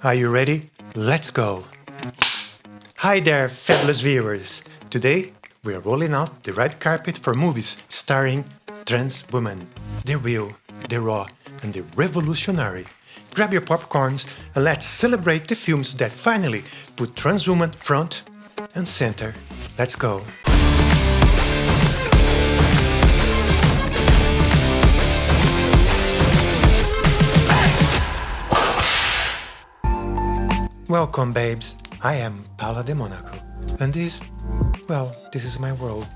Are you ready? Let's go! Hi there, fabulous viewers! Today, we are rolling out the red carpet for movies starring trans women. The real, the raw, and the revolutionary. Grab your popcorns and let's celebrate the films that finally put trans women front and center. Let's go! Welcome, babes. I am Paula DeMonaco, and this is my world,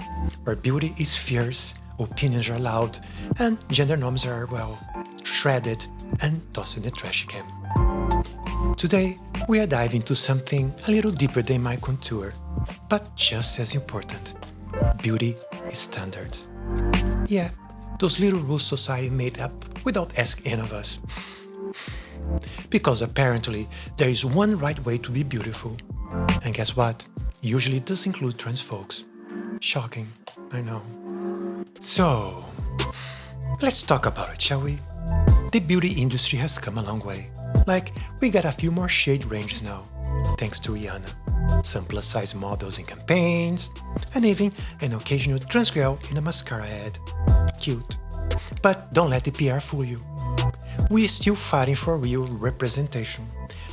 where beauty is fierce, opinions are loud, and gender norms are, shredded and tossed in the trash can. Today, we are diving into something a little deeper than my contour, but just as important. Beauty is standards. Yeah, those little rules society made up without asking any of us. Because apparently, there is one right way to be beautiful. And guess what? Usually it does include trans folks. Shocking, I know. So, let's talk about it, shall we? The beauty industry has come a long way. Like, we got a few more shade ranges now, thanks to Rihanna. Some plus-size models in campaigns, and even an occasional trans girl in a mascara ad. Cute. But don't let the PR fool you. We're still fighting for real representation,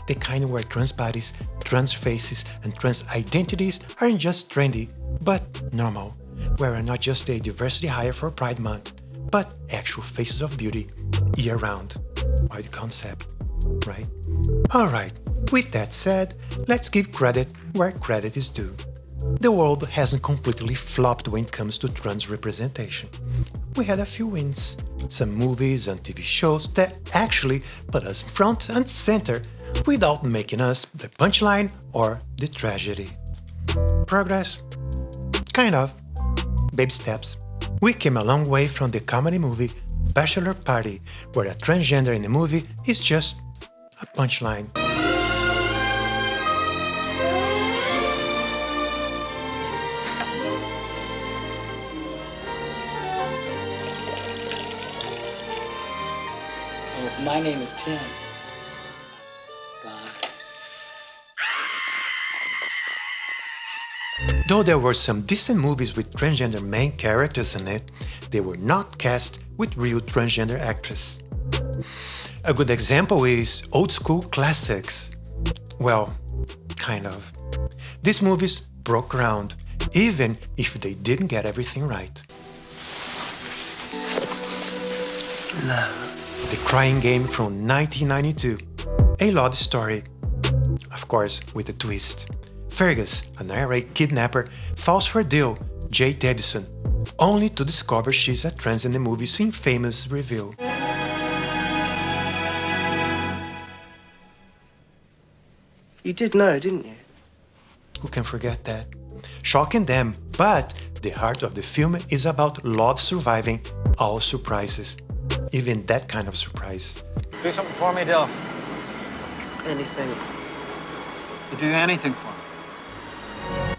the kind where trans bodies, trans faces, and trans identities aren't just trendy, but normal, where we're not just a diversity hire for Pride Month, but actual faces of beauty year-round. Wild concept, right? Alright, with that said, let's give credit where credit is due. The world hasn't completely flopped when it comes to trans representation. We had a few wins, some movies and TV shows that actually put us front and center without making us the punchline or the tragedy. Progress? Kind of. Baby steps. We came a long way from the comedy movie Bachelor Party, where a transgender in the movie is just a punchline. My name is Tim. Bye. Though there were some decent movies with transgender main characters in it, they were not cast with real transgender actresses. A good example is old school classics. Well, kind of. These movies broke ground, even if they didn't get everything right. Love. The Crying Game from 1992. A love story. Of course, with a twist. Fergus, an IRA kidnapper, falls for a deal, Jay Davidson, only to discover she's a trans in the movie's infamous reveal. You did know, didn't you? Who can forget that? Shocking them, but the heart of the film is about love surviving all surprises. Even that kind of surprise. Do something for me, Dill. Anything. You do anything for me.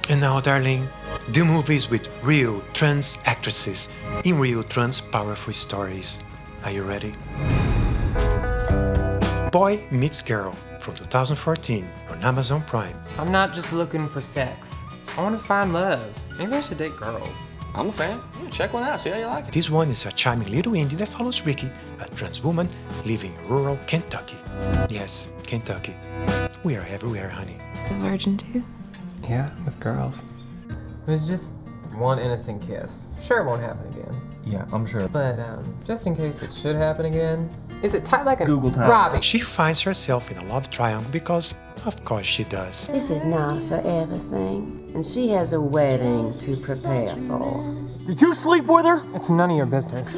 And now, darling, the movies with real trans actresses in real trans powerful stories. Are you ready? Boy Meets Girl from 2014 on Amazon Prime. I'm not just looking for sex. I want to find love. Maybe I should date girls. I'm a fan. Yeah, check one out, see how you like it. This one is a charming little indie that follows Ricky, a trans woman living in rural Kentucky. Yes, Kentucky. We are everywhere, honey. A virgin too? Yeah, with girls. It was just one innocent kiss. Sure, it won't happen again. Yeah, I'm sure. But, just in case it should happen again, is it tight like a Google time. Robbie? She finds herself in a love triangle because, of course, she does. This is not a forever thing, and she has a wedding to prepare for. Did you sleep with her? It's none of your business.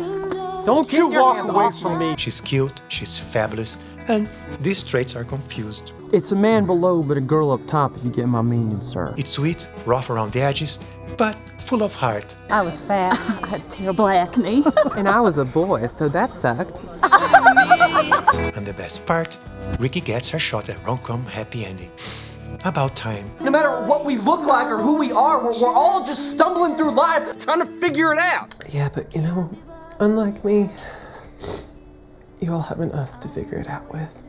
Don't you walk away from me. She's cute, she's fabulous, and these traits are confused. It's a man below, but a girl up top, if you get my meaning, sir. It's sweet, rough around the edges, but full of heart. I was fat. I had terrible acne. And I was a boy, so that sucked. And the best part, Ricky gets her shot at rom-com happy ending. About time. No matter what we look like or who we are, we're all just stumbling through life trying to figure it out. Yeah, but you know, unlike me, you all have an us to figure it out with.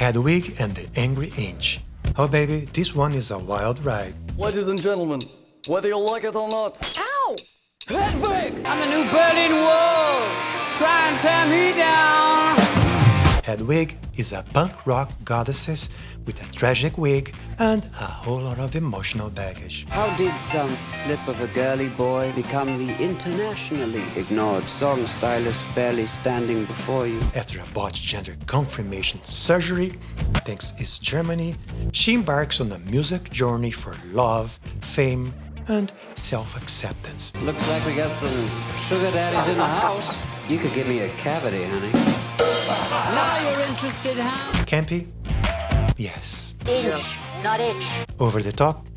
Hedwig and the Angry Inch. Oh baby, this one is a wild ride. Ladies and gentlemen, whether you like it or not. Ow! Hedwig! I'm the new Berlin Wall! Try and tear me down! Hedwig is a punk rock goddess with a tragic wig and a whole lot of emotional baggage. How did some slip of a girly boy become the internationally ignored song stylist barely standing before you? After a botched gender confirmation surgery, thanks East Germany, she embarks on a music journey for love, fame, and self-acceptance. Looks like we got some sugar daddies in the house. You could give me a cavity, honey. Now you're interested, huh? Campy? Yes. Inch, not itch. Over the top?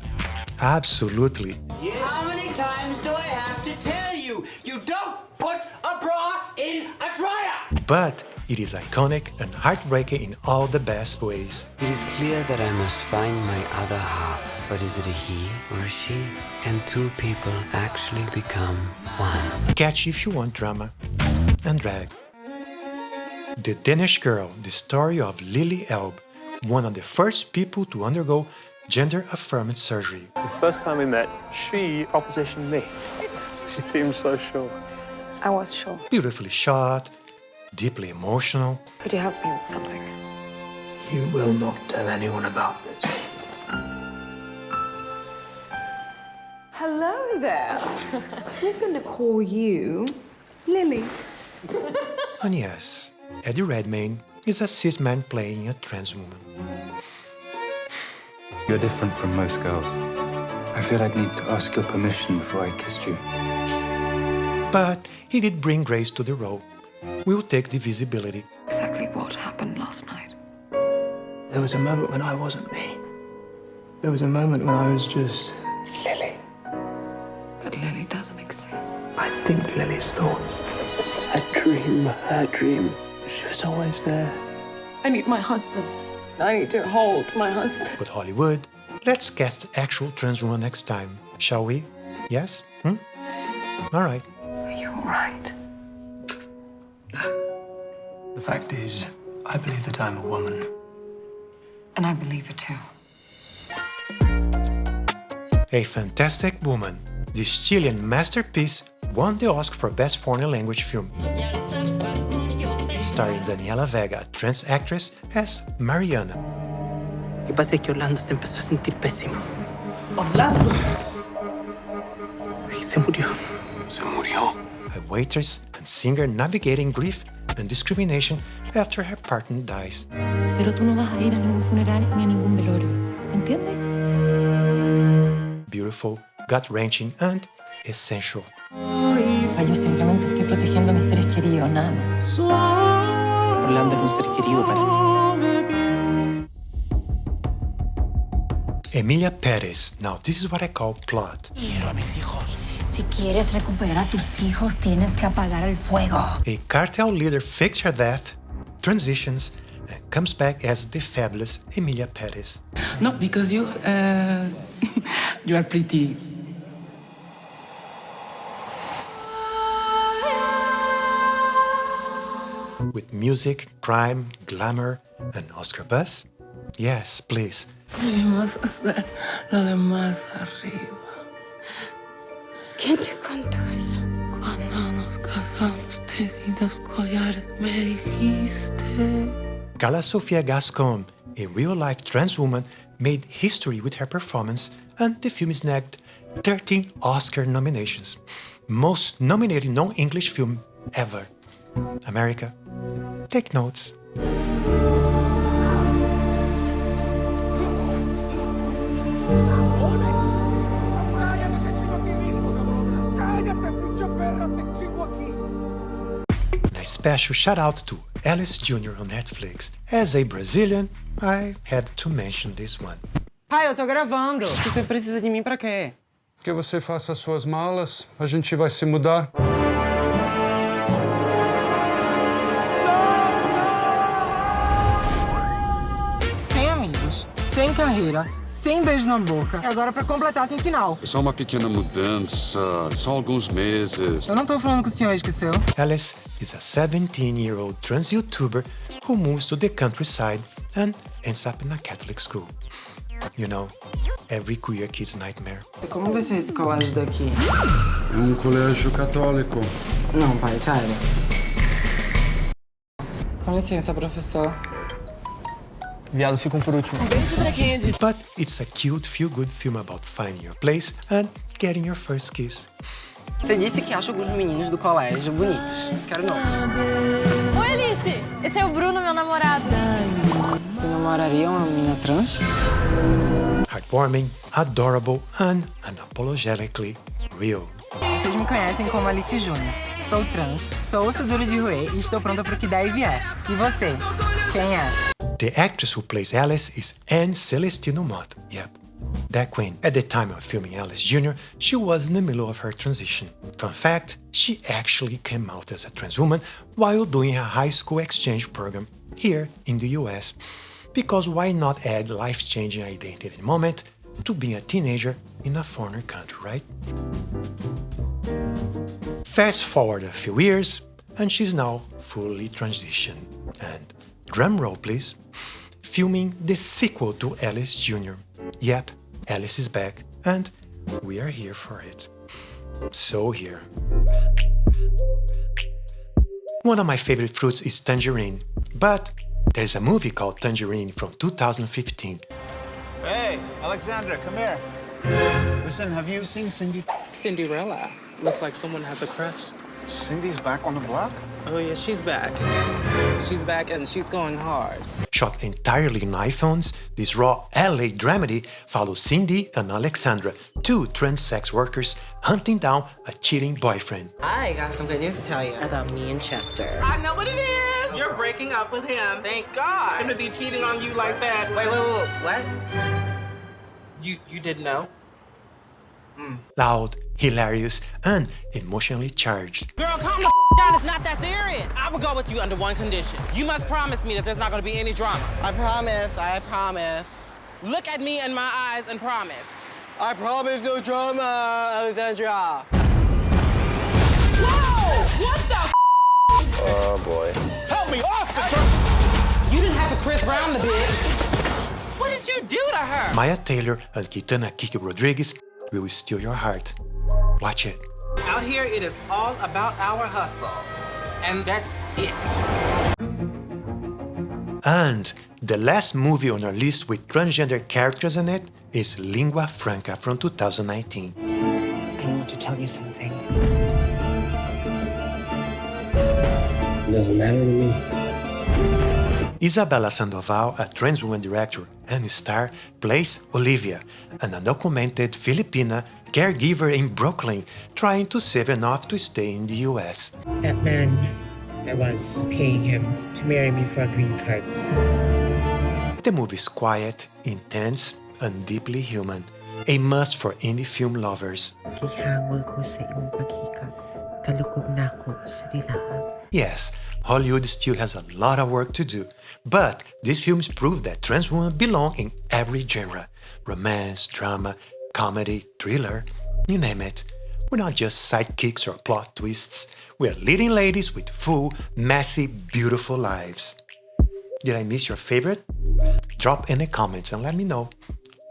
Absolutely. How many times do I have to tell you? You don't put a bra in a dryer! But it is iconic and heartbreaking in all the best ways. It is clear that I must find my other half. But is it a he or a she? Can two people actually become one? Catch if you want drama and drag. The Danish Girl, the story of Lily Elbe, one of the first people to undergo gender-affirming surgery. The first time we met, she oppositioned me. She seemed so sure. I was sure. Beautifully shot, deeply emotional. Could you help me with something? You will not tell anyone about this. Hello there. We're gonna call you Lily. And yes, Eddie Redmayne is a cis man playing a trans woman. You're different from most girls. I feel I'd need to ask your permission before I kissed you. But he did bring grace to the role. We'll take the visibility. Exactly what happened last night? There was a moment when I wasn't me. There was a moment when I was just Lily. But Lily doesn't exist. I think Lily's thoughts. I dream her dreams. She was always there. I need my husband. I need to hold my husband. But Hollywood, let's cast actual trans woman next time, shall we? Yes? All right. Are you all right? The fact is, I believe that I'm a woman. And I believe it too. A Fantastic Woman, this Chilean masterpiece won the Oscar for Best Foreign Language Film. Starring Daniela Vega, a trans actress, as Mariana. Lo que pasa es que Orlando se empezó a sentir pésimo. Orlando! Y se murió. Se murió. A waitress and singer navigating grief and discrimination after her partner dies. Pero tú no vas a ir a ningún funeral ni a ningún velorio. ¿Entiendes? Beautiful, gut-wrenching, and essential. Yo simplemente estoy protegiendo a mis seres queridos, nada más. Orlando es un ser querido para mí. Emilia Perez. Now, this is what I call plot. Quiero a mis hijos. Si quieres recuperar a tus hijos, tienes que apagar el fuego. A cartel leader fakes her death, transitions, and comes back as the fabulous Emilia Perez. No, because you are pretty. With music, crime, glamour, and Oscar buzz? Yes, please. Podemos hacer lo demás arriba. ¿Quién te contó eso? Cuando nos casamos te di 2 collares, me dijiste. Carla Sofia Gascon, a real-life trans woman, made history with her performance, and the film snagged 13 Oscar nominations. Most nominated non-English film ever. America, take notes. And a special shout out to Alice Jr. on Netflix. As a Brazilian, I had to mention this one. Pai, eu tô gravando. Você precisa de mim pra quê? Que você faça as suas malas, a gente vai se mudar. Sem amigos, sem carreira, sem beijo na boca. E agora pra completar, sem sinal. É só uma pequena mudança, só alguns meses. Eu não tô falando com o senhor esqueceu. Alice is a 17-year-old trans YouTuber who moves to the countryside and ends up in a Catholic school. You know, every queer kid's nightmare. Como vai ser esse colégio daqui? É colégio católico. Não, pai, sério. Com licença, professor. Viados ficam por último. Beijo pra Candy. But it's a cute, feel-good film about finding your place and getting your first kiss. Você disse que acha alguns meninos do colégio bonitos. Quero nomes. Oi, Alice! Esse é o Bruno, meu namorado. Você namoraria uma menina trans? Heartwarming, adorable, and unapologetically real. Vocês me conhecem como Alice Júnior. Sou trans, sou osso duro de roer e estou pronta para o que der e vier. E você? Quem é? The actress who plays Alice is Anne Celestino Mott. Yep, that queen. At the time of filming Alice Jr., she was in the middle of her transition. Fun fact, she actually came out as a trans woman while doing a high school exchange program here in the US. Because why not add life-changing identity moment to being a teenager in a foreign country, right? Fast forward a few years, and she's now fully transitioned. And drum roll, please. Filming the sequel to Alice Jr. Yep, Alice is back, and we are here for it. So here. One of my favorite fruits is tangerine, but there's a movie called Tangerine from 2015. Hey, Alexandra, come here. Listen, have you seen Cindy? Cinderella. Looks like someone has a crush. Cindy's back on the block? Oh yeah, she's back. She's back and she's going hard. Shot entirely on iPhones, this raw LA dramedy follows Cindy and Alexandra, two trans sex workers hunting down a cheating boyfriend. I got some good news to tell you about me and Chester. I know what it is! You're breaking up with him. Thank God. Him to be cheating on you like that. Wait, what? You didn't know? Loud, hilarious, and emotionally charged. Girl, calm the down. It's not that serious. I will go with you under one condition. You must promise me that there's not going to be any drama. I promise. Look at me in my eyes and promise. I promise no drama, Alexandra. Whoa! What the Oh, boy. Help me, officer! You didn't have to Chris Brown the bitch. What did you do to her? Maya Taylor and Kitana Kiki Rodriguez will steal your heart. Watch it. Out here, it is all about our hustle. And that's it. And the last movie on our list with transgender characters in it is Lingua Franca from 2019. I want to tell you something. It doesn't matter to me. Isabella Sandoval, a trans woman director and star, plays Olivia, an undocumented Filipina caregiver in Brooklyn trying to save enough to stay in the US. That man, I was paying him to marry me for a green card. The movie is quiet, intense, and deeply human. A must for indie film lovers. Gihangol ko sa iyong paghikat. Kalukog na ako sa dilaan. Yes, Hollywood still has a lot of work to do, but these films prove that trans women belong in every genre. Romance, drama, comedy, thriller, you name it. We're not just sidekicks or plot twists. We're leading ladies with full, messy, beautiful lives. Did I miss your favorite? Drop in the comments and let me know.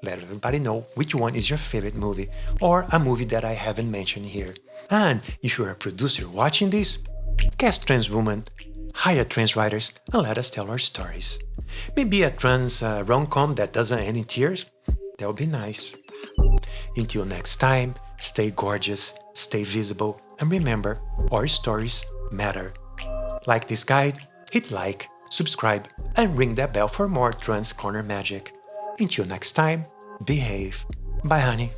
Let everybody know which one is your favorite movie or a movie that I haven't mentioned here. And if you're a producer watching this, cast trans women, hire trans writers, and let us tell our stories. Maybe a trans rom-com that doesn't end in tears? That would be nice. Until next time, stay gorgeous, stay visible, and remember, our stories matter. Like this guide, hit like, subscribe, and ring that bell for more Trans Corner magic. Until next time, behave. Bye, honey.